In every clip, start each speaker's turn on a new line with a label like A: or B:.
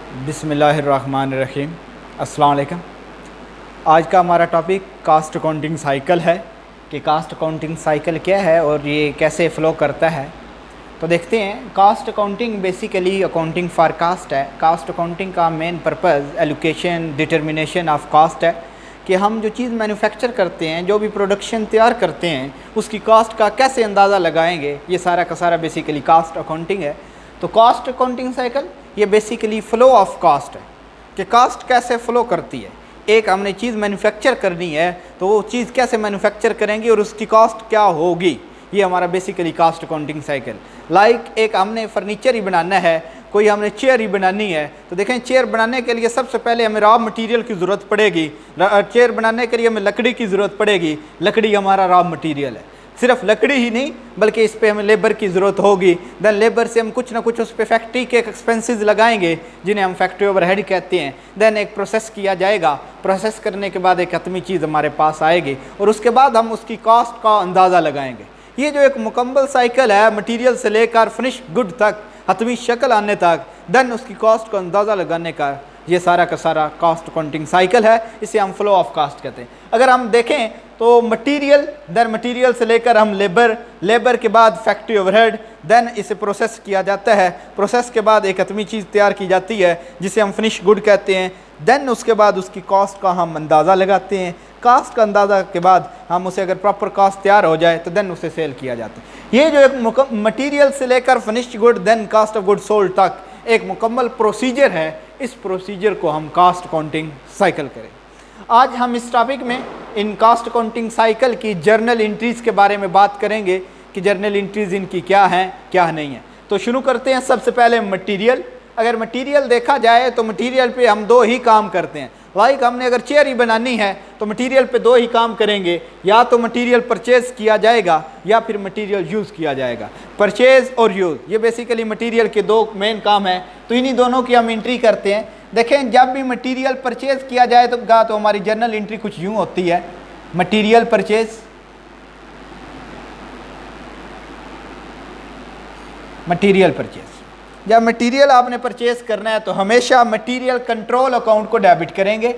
A: बिस्मिल्लाहिर्रहमानिर्रहीम। अस्सलाम वालेकुम। आज का हमारा टॉपिक कास्ट अकाउंटिंग साइकिल है कि कास्ट अकाउंटिंग साइकिल क्या है और ये कैसे फ़्लो करता है। तो देखते हैं। Cost accounting basically accounting for cost है। कास्ट अकाउंटिंग का main purpose allocation determination of cost है कि हम जो चीज़ मैन्युफैक्चर करते हैं, जो भी प्रोडक्शन तैयार करते हैं, उसकी कास्ट का कैसे अंदाज़ा लगाएंगे, ये सारा का सारा बेसिकली कास्ट अकाउंटिंग है। तो कास्ट अकाउंटिंग साइकिल ये बेसिकली फ़्लो ऑफ कास्ट है कि कास्ट कैसे फ़्लो करती है। एक हमने चीज़ मैन्युफैक्चर करनी है तो वो चीज़ कैसे मैन्युफैक्चर करेंगे और उसकी कास्ट क्या होगी, ये हमारा basically cost accounting cycle. Like एक हमने फर्नीचर ही बनाना है, कोई हमने चेयर ही बनानी है, तो देखें चेयर बनाने के लिए सबसे पहले हमें रॉ मटेरियल की ज़रूरत पड़ेगी। चेयर बनाने के लिए हमें लकड़ी की ज़रूरत पड़ेगी। लकड़ी हमारा रॉ मटेरियल है। सिर्फ लकड़ी ही नहीं बल्कि इस पे हमें लेबर की ज़रूरत होगी। देन लेबर से हम कुछ ना कुछ उस पर फैक्ट्री के एक्सपेंसेस लगाएंगे जिन्हें हम फैक्ट्री ओवरहेड कहते हैं। देन एक प्रोसेस किया जाएगा। प्रोसेस करने के बाद एक हतमी चीज़ हमारे पास आएगी और उसके बाद हम उसकी कास्ट का अंदाज़ा लगाएंगे। ये जो एक मुकम्मल साइकिल है मटीरियल से लेकर फिनिश गुड तक, हतमी शक्ल आने तक, देन उसकी कास्ट का अंदाज़ा लगाने का, ये सारा का सारा कास्ट अकाउंटिंग साइकिल है। इसे हम फ्लो ऑफ कास्ट कहते हैं। अगर हम देखें तो मटेरियल, देन मटेरियल से लेकर हम लेबर, लेबर के बाद फैक्ट्री ओवरहेड, देन इसे प्रोसेस किया जाता है। प्रोसेस के बाद एक हतमी चीज़ तैयार की जाती है जिसे हम फिनिश गुड कहते हैं। देन उसके बाद उसकी कास्ट का हम अंदाज़ा लगाते हैं। कास्ट का अंदाज़ा के बाद हम उसे अगर प्रॉपर कास्ट तैयार हो जाए तो देन उसे सेल किया जाता है। ये जो एक मटीरियल से लेकर finished good then cost of good sold तक एक मुकम्मल प्रोसीजर है। इस प्रोसीजर को हम कास्ट अकाउंटिंग साइकिल करें। आज हम इस टॉपिक में इन कास्ट अकाउंटिंग साइकिल की जर्नल एंट्रीज़ के बारे में बात करेंगे कि जर्नल एंट्रीज़ इनकी क्या हैं क्या नहीं है। तो शुरू करते हैं। सबसे पहले मटेरियल। अगर मटेरियल देखा जाए तो मटेरियल पे हम दो ही काम करते हैं। लाइक हमने अगर चेयर ही बनानी है तो मटेरियल पे दो ही काम करेंगे, या तो मटेरियल परचेज़ किया जाएगा या फिर मटेरियल यूज़ किया जाएगा। परचेज़ और यूज़ ये बेसिकली मटेरियल के दो मेन काम हैं। तो इन्हीं दोनों की हम एंट्री करते हैं। देखें जब भी मटेरियल परचेज़ किया जाए तो हमारी जर्नल एंट्री कुछ यूँ होती है। Material purchase, material purchase. जब मटेरियल आपने परचेज़ करना है तो हमेशा मटेरियल कंट्रोल अकाउंट को डेबिट करेंगे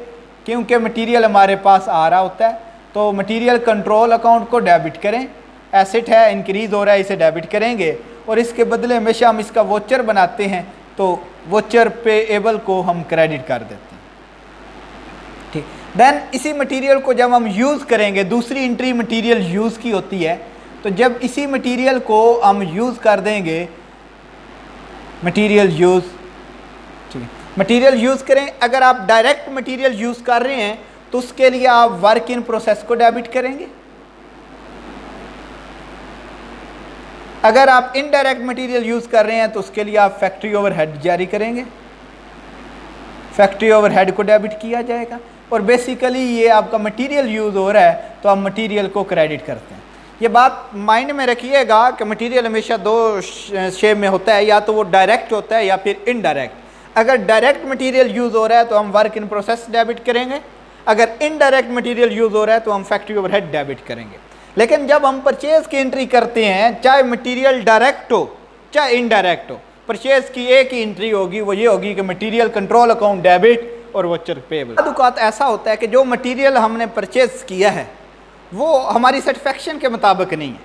A: क्योंकि मटेरियल हमारे पास आ रहा होता है। तो मटेरियल कंट्रोल अकाउंट को डेबिट करें। एसेट है, इंक्रीज़ हो रहा है, इसे डेबिट करेंगे और इसके बदले हमेशा हम इसका वोचर बनाते हैं तो वोचर पेएबल को हम क्रेडिट कर देते हैं। ठीक। देन इसी मटेरियल को जब हम यूज़ करेंगे, दूसरी एंट्री मटेरियल यूज़ की होती है। तो जब इसी मटेरियल को हम यूज़ कर देंगे, मटेरियल यूज़, ठीक है, मटेरियल यूज़ करें। अगर आप डायरेक्ट मटेरियल यूज़ कर रहे हैं तो उसके लिए आप वर्क इन प्रोसेस को डेबिट करेंगे। अगर आप इनडायरेक्ट मटेरियल यूज़ कर रहे हैं तो उसके लिए आप फैक्ट्री ओवरहेड जारी करेंगे। फैक्ट्री ओवरहेड को डेबिट किया जाएगा और बेसिकली ये आपका मटेरियल यूज़ हो रहा है तो हम मटेरियल को क्रेडिट करते हैं। ये बात माइंड में रखिएगा कि मटेरियल हमेशा दो शेप में होता है, या तो वो डायरेक्ट होता है या फिर इनडायरेक्ट। अगर डायरेक्ट मटेरियल यूज़ हो रहा है तो हम वर्क इन प्रोसेस डेबिट करेंगे। अगर इनडायरेक्ट मटेरियल यूज़ हो रहा है तो हम फैक्ट्री ओवरहेड डेबिट करेंगे। लेकिन जब हम परचेज़ की एंट्री करते हैं, चाहे मटेरियल डायरेक्ट हो चाहे इनडायरेक्ट हो, परचेज़ की एक ही एंट्री होगी, वो ये होगी कि मटेरियल कंट्रोल अकाउंट डेबिट और वोचर पेएबल। दुकात ऐसा होता है कि जो मटेरियल हमने परचेज़ किया है वो हमारी सेटिस्फेक्शन के मुताबिक नहीं है,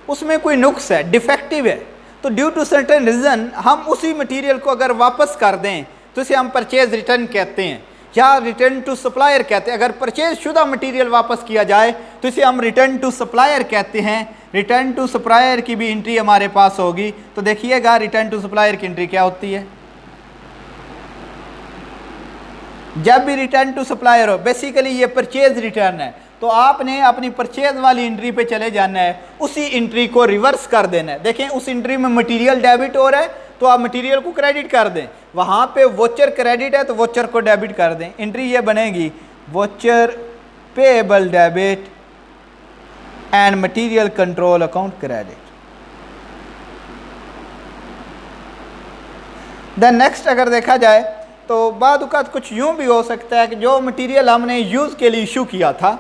A: उसमें कोई नुक्स है, डिफेक्टिव है, तो ड्यू टू सर्टेन रीज़न हम उसी मटेरियल को अगर वापस कर दें तो इसे हम परचेज़ रिटर्न कहते हैं या रिटर्न टू सप्लायर कहते हैं। अगर परचेज शुदा मटेरियल वापस किया जाए तो इसे हम रिटर्न टू सप्लायर कहते हैं। रिटर्न टू सप्लायर की भी एंट्री हमारे पास होगी। तो देखिएगा रिटर्न टू सप्लायर की एंट्री क्या होती है। जब भी रिटर्न टू सप्लायर हो, बेसिकली ये परचेज रिटर्न है, तो आपने अपनी परचेज वाली एंट्री पे चले जाना है, उसी एंट्री को रिवर्स कर देना है। देखें उस एंट्री में मटेरियल डेबिट हो रहा है तो आप मटेरियल को क्रेडिट कर दें, वहाँ पे वोचर क्रेडिट है तो वोचर को डेबिट कर दें। एंट्री ये बनेगी voucher payable debit and material control account credit. Then next अगर देखा जाए तो बाद औक़ात कुछ यूँ भी हो सकता है कि जो मटेरियल हमने यूज़ के लिए इशू किया था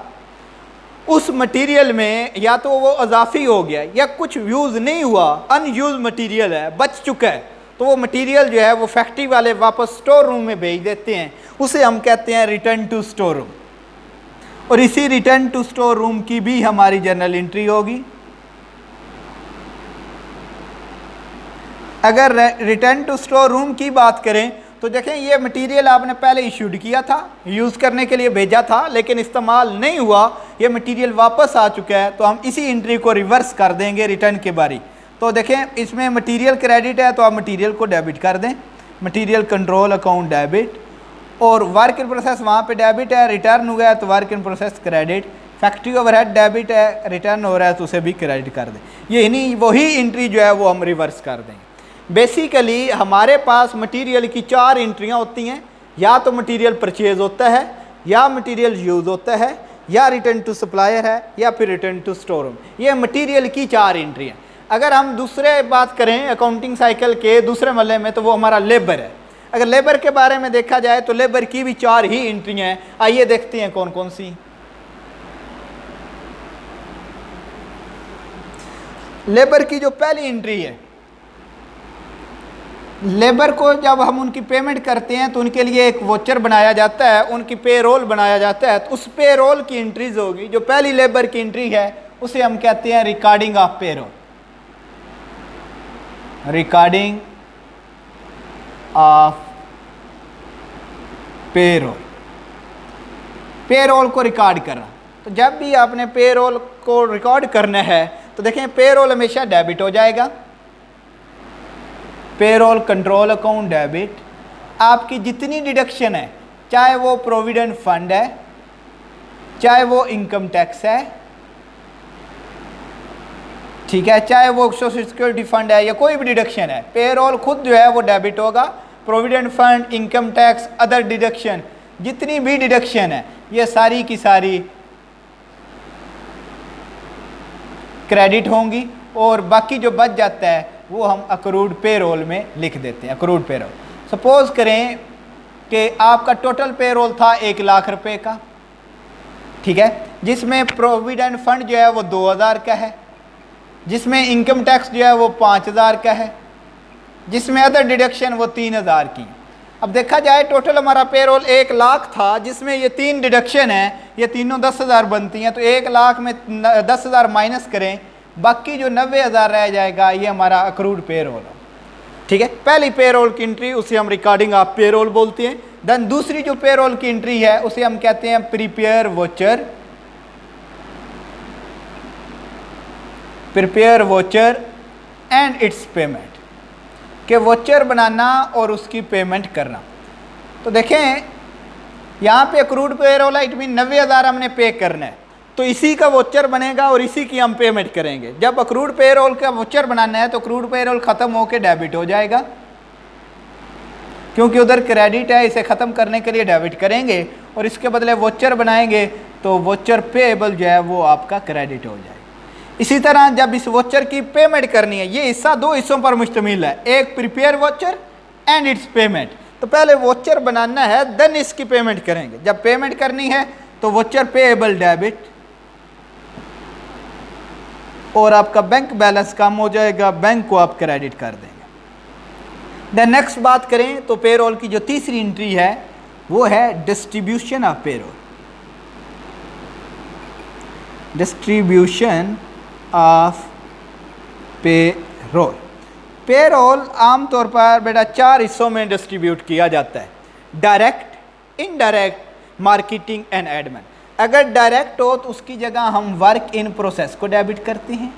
A: उस मटेरियल में या तो वो इजाफी हो गया या कुछ यूज़ नहीं हुआ, अनयूज मटेरियल है, बच चुका है, तो वो मटेरियल जो है वो फैक्ट्री वाले वापस स्टोर रूम में भेज देते हैं, उसे हम कहते हैं रिटर्न टू स्टोर रूम। और इसी रिटर्न टू स्टोर रूम की भी हमारी जर्नल एंट्री होगी। अगर रिटर्न टू स्टोर रूम की बात करें तो देखें, ये मटेरियल आपने पहले इशूड किया था, यूज़ करने के लिए भेजा था, लेकिन इस्तेमाल नहीं हुआ, ये मटेरियल वापस आ चुका है, तो हम इसी एंट्री को रिवर्स कर देंगे रिटर्न के बारी। तो देखें, इसमें मटेरियल क्रेडिट है तो आप मटेरियल को डेबिट कर दें, मटेरियल कंट्रोल अकाउंट डेबिट, और वर्क इन प्रोसेस वहाँ पे डेबिट है, रिटर्न हुआ है तो work in process credit, factory overhead debit है, रिटर्न हो रहा है तो उसे भी क्रेडिट कर दें। ये नहीं, वही एंट्री जो है वो हम रिवर्स कर देंगे। बेसिकली हमारे पास मटेरियल की 4 एंट्रियाँ होती हैं, या तो मटेरियल परचेज होता है, या मटेरियल यूज़ होता है, या रिटर्न टू सप्लायर है, या फिर रिटर्न टू स्टोर रूम। ये मटेरियल की 4 एंट्री हैं। अगर हम दूसरे बात करें अकाउंटिंग साइकिल के दूसरे मल्ले में, तो वो हमारा लेबर है। अगर लेबर के बारे में देखा जाए तो लेबर की भी 4 ही एंट्री हैं। आइए देखते हैं कौन कौन सी। लेबर की जो पहली एंट्री है, लेबर को जब हम उनकी पेमेंट करते हैं तो उनके लिए एक वोचर बनाया जाता है, उनकी पेरोल बनाया जाता है, तो उस पेरोल की एंट्रीज होगी। जो पहली लेबर की एंट्री है उसे हम कहते हैं recording of payroll, recording of payroll, payroll को रिकॉर्ड करना। तो जब भी आपने पेरोल को रिकॉर्ड करना है तो देखें, पेरोल हमेशा डेबिट हो जाएगा, पेरोल कंट्रोल अकाउंट डेबिट। आपकी जितनी डिडक्शन है, चाहे वो प्रोविडेंट फंड है, चाहे वो इनकम टैक्स है, ठीक है, चाहे वो सोशल सिक्योरिटी फंड है, या कोई भी डिडक्शन है, पेरोल खुद जो है वो डेबिट होगा। Provident fund, income tax, other deduction, जितनी भी डिडक्शन है ये सारी की सारी क्रेडिट होंगी, और बाकी जो बच जाता है वो हम अक्रूड पेरोल में लिख देते हैं। अक्रूड पेरोल, सपोज करें कि आपका टोटल पेरोल था 1 लाख रुपए का, ठीक है, जिसमें प्रोविडेंट फंड जो है वो 2000 का है, जिसमें इनकम टैक्स जो है वो 5000 का है, जिसमें अदर डिडक्शन वो 3000 की। अब देखा जाए टोटल हमारा पेरोल 1 लाख था, जिसमें ये 3 डिडक्शन है, ये तीनों 10,000 बनती हैं, तो 1 लाख में 10,000 माइनस करें, बाकी जो 90,000 रह जाएगा ये हमारा अक्रूड पेरोल है, ठीक है। पहली पेरोल की एंट्री उसे हम रिकॉर्डिंग ऑफ पेरोल बोलते हैं। देन दूसरी जो पेरोल की एंट्री है उसे हम कहते हैं prepare voucher, prepare voucher and it's payment, के वोचर बनाना और उसकी पेमेंट करना। तो देखें यहाँ पे अक्रूड पेरोल है, इट मीन 90,000 हमने पे करना है, तो इसी का वोचर बनेगा और इसी की हम पेमेंट करेंगे। जब अक्रूड पेरोल का वोचर बनाना है तो अक्रूड पेरोल ख़त्म होकर डेबिट हो जाएगा, क्योंकि उधर क्रेडिट है, इसे ख़त्म करने के लिए डेबिट करेंगे और इसके बदले वोचर बनाएंगे तो वोचर पेएबल जो है वो आपका क्रेडिट हो जाएगा। इसी तरह जब इस वोचर की पेमेंट करनी है, ये हिस्सा 2 हिस्सों पर मुश्तमिल है, एक prepare voucher and it's payment. तो पहले वोचर बनाना है, देन इसकी पेमेंट करेंगे। जब पेमेंट करनी है तो वोचर पेएबल डेबिट, और आपका बैंक बैलेंस कम हो जाएगा, बैंक को आप क्रेडिट कर देंगे। देन नेक्स्ट बात करें तो पेरोल की जो तीसरी एंट्री है वो है distribution of payroll, distribution of payroll. Payroll आमतौर पर बेटा 4 हिस्सों में डिस्ट्रीब्यूट किया जाता है, direct, indirect, marketing and admin. अगर डायरेक्ट हो तो उसकी जगह हम वर्क इन प्रोसेस को डेबिट करते हैं,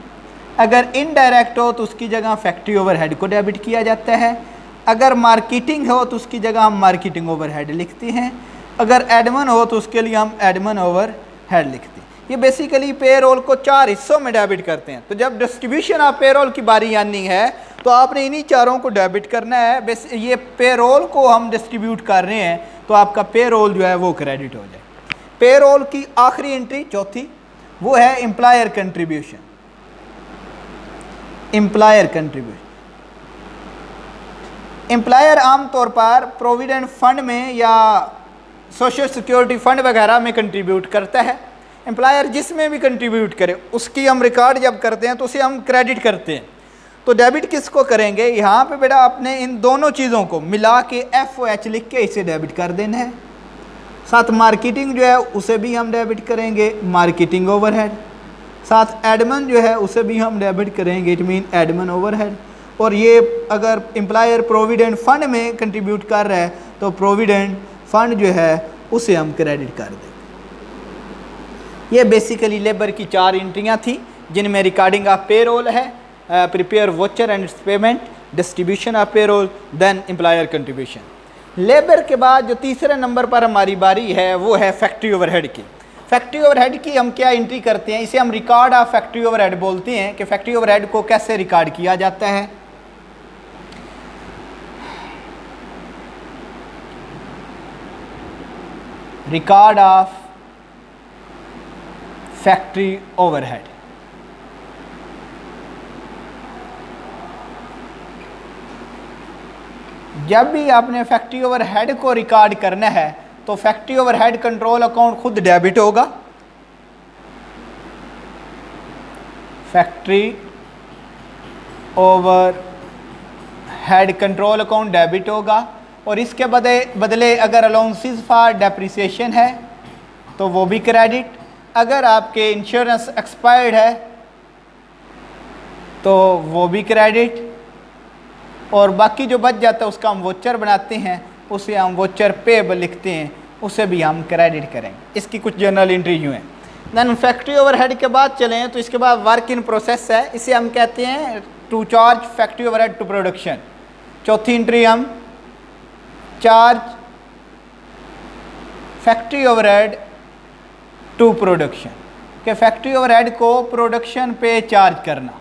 A: अगर इनडायरेक्ट हो तो उसकी जगह फैक्ट्री ओवरहेड को डेबिट किया जाता है, अगर मार्केटिंग हो तो उसकी जगह हम मार्केटिंग ओवरहेड लिखते हैं, अगर एडमिन हो तो उसके लिए हम एडमिन ओवरहेड लिखते हैं। ये बेसिकली पेरोल को 4 हिस्सों में डेबिट करते हैं। तो जब डिस्ट्रीब्यूशन ऑफ पेरोल की बारी आनी है तो आपने इन्हीं चारों को डेबिट करना है। ये पेरोल को हम डिस्ट्रीब्यूट कर रहे हैं तो आपका पेरोल जो है वो क्रेडिट हो जाए। पेरोल की आखिरी एंट्री चौथी वो है employer contribution, employer contribution. Employer आमतौर पर प्रोविडेंट फंड में या सोशल सिक्योरिटी फंड वगैरह में कंट्रीब्यूट करता है। एम्प्लॉयर जिसमें भी कंट्रीब्यूट करे उसकी हम रिकॉर्ड जब करते हैं तो उसे हम क्रेडिट करते हैं। तो डेबिट किसको करेंगे, यहाँ पे बेटा आपने इन दोनों चीज़ों को मिला के FOH लिख के इसे डेबिट कर देना है। साथ मार्केटिंग जो है उसे भी हम डेबिट करेंगे, मार्केटिंग ओवरहेड। साथ एडमिन जो है उसे भी हम डेबिट करेंगे, इट मीन एडमिन ओवरहेड। और ये अगर एम्प्लॉयर प्रोविडेंट फंड में कंट्रीब्यूट कर रहा है तो प्रोविडेंट फंड जो है उसे हम क्रेडिट कर देंगे। ये बेसिकली लेबर की 4 एंट्रियाँ थी जिनमें रिकॉर्डिंग ऑफ पेरोल है, prepare voucher and payment, distribution of payroll, then employer contribution. Labour के बाद जो तीसरे नंबर पर हमारी बारी है वो है फैक्ट्री ओवरहेड की। फैक्ट्री ओवरहेड की हम क्या एंट्री करते हैं, इसे हम रिकॉर्ड ऑफ फैक्ट्री ओवरहेड बोलते हैं कि फैक्ट्री ओवरहेड को कैसे रिकॉर्ड किया जाता है। Record of factory overhead. जब भी आपने फैक्ट्री ओवरहेड को रिकॉर्ड करना है तो फैक्ट्री ओवरहेड कंट्रोल अकाउंट खुद डेबिट होगा, factory overhead control account debit होगा। और इसके बदले अगर अलाउंसेस फॉर डेप्रिसिएशन है तो वो भी क्रेडिट, अगर आपके इंश्योरेंस एक्सपायर्ड है तो वो भी क्रेडिट, और बाकी जो बच जाता है उसका हम वोचर बनाते हैं, उसे हम वोचर पेबल लिखते हैं, उसे भी हम क्रेडिट करेंगे। इसकी कुछ जर्नल एंट्री यूँ हैं। देन फैक्ट्री ओवरहेड के बाद चलें तो इसके बाद वर्क इन प्रोसेस है, इसे हम कहते हैं to charge factory overhead to production. चौथी एंट्री हम charge factory overhead to production, के फैक्ट्री ओवरहेड को प्रोडक्शन पे चार्ज करना।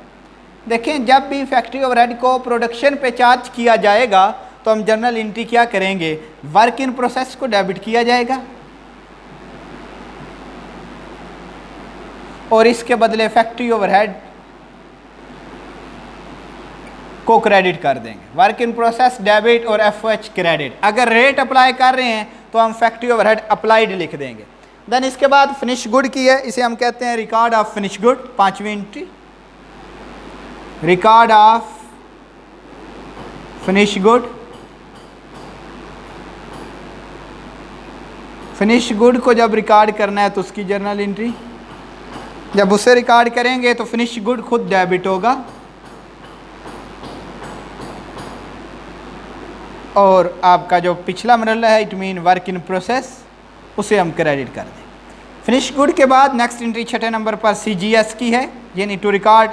A: देखें, जब भी फैक्ट्री ओवरहेड को प्रोडक्शन पे चार्ज किया जाएगा तो हम जर्नल एंट्री क्या करेंगे, वर्क इन प्रोसेस को डेबिट किया जाएगा और इसके बदले फैक्ट्री ओवरहेड को क्रेडिट कर देंगे। वर्क इन प्रोसेस डेबिट और FOH क्रेडिट। अगर रेट अप्लाई कर रहे हैं तो हम फैक्ट्री ओवरहेड अप्लाइड लिख देंगे। देन इसके बाद फिनिश गुड की है, इसे हम कहते हैं रिकॉर्ड ऑफ फिनिश गुड। 5वीं entry record of finish good. Finish good को जब रिकॉर्ड करना है तो उसकी जर्नल एंट्री, जब उसे रिकॉर्ड करेंगे तो फिनिश गुड खुद डेबिट होगा और आपका जो पिछला मरला है it mean work in process उसे हम क्रेडिट कर दें। फिनिश गुड के बाद नेक्स्ट एंट्री 6ठे नंबर पर CGS की है, यानी to record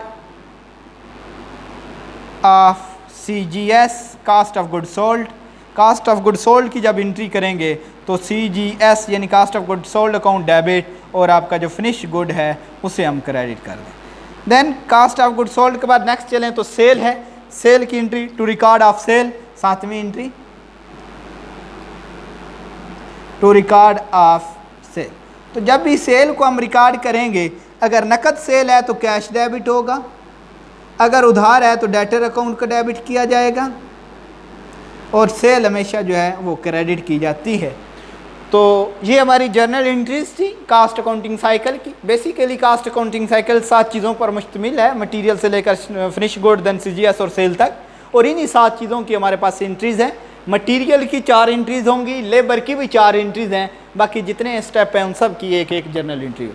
A: of CGS cost of good sold. Cost of good sold की जब एंट्री करेंगे तो CGS यानी cost of good sold account debit और आपका जो फिनिश गुड है उसे हम क्रेडिट कर दें। Then cost of good sold के बाद नेक्स्ट चलें तो सेल है। सेल की entry to record of sale. 7वीं entry to record of sale. तो जब भी सेल को हम रिकॉर्ड करेंगे, अगर नकद सेल है तो कैश डेबिट होगा, अगर उधार है तो डेटर अकाउंट का डेबिट किया जाएगा और सेल हमेशा जो है वो क्रेडिट की जाती है। तो ये हमारी जर्नल एंट्रीज थी कास्ट अकाउंटिंग साइकिल की। बेसिकली कास्ट अकाउंटिंग साइकिल 7 चीज़ों पर मुश्तमिल है, मटेरियल से लेकर फिनिश गुड देन CGS और सेल तक, और इन्हीं 7 चीज़ों की हमारे पास एंट्रीज़ हैं। मटेरियल की 4 एंट्रीज़ होंगी, लेबर की भी 4 एंट्रीज़ हैं, बाकी जितने स्टेप हैं उन सब की एक एक जर्नल एंट्री।